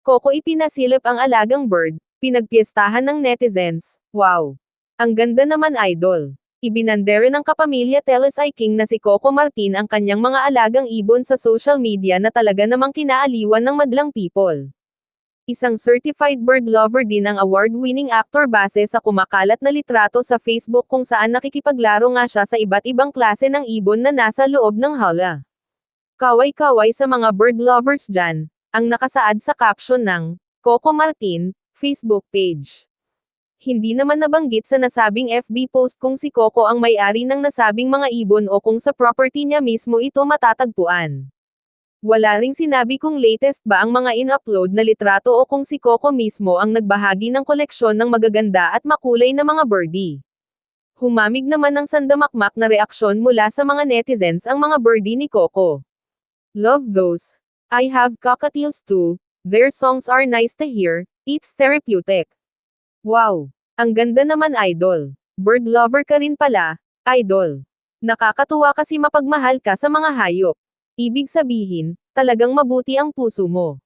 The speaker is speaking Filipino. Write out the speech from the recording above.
Coco ipinasilip ang alagang bird, pinagpiestahan ng netizens. Wow! Ang ganda naman idol. Ibinandere ng kapamilya Teles King na si Coco Martin ang kanyang mga alagang ibon sa social media na talaga namang kinaaliwan ng madlang people. Isang certified bird lover din ang award-winning actor base sa kumakalat na litrato sa Facebook kung saan nakikipaglaro nga siya sa iba't ibang klase ng ibon na nasa loob ng hala. Kaway-kaway sa mga bird lovers dyan, ang nakasaad sa caption ng Coco Martin Facebook page. Hindi naman nabanggit sa nasabing FB post kung si Coco ang may-ari ng nasabing mga ibon o kung sa property niya mismo ito matatagpuan. Wala ring sinabi kung latest ba ang mga in-upload na litrato o kung si Coco mismo ang nagbahagi ng koleksyon ng magaganda at makulay na mga birdie. Humamig naman ng sandamakmak na reaksyon mula sa mga netizens ang mga birdie ni Coco. Love those. I have cockatiels too. Their songs are nice to hear. It's therapeutic. Wow! Ang ganda naman idol. Bird lover ka rin pala, idol. Nakakatuwa kasi mapagmahal ka sa mga hayop. Ibig sabihin, talagang mabuti ang puso mo.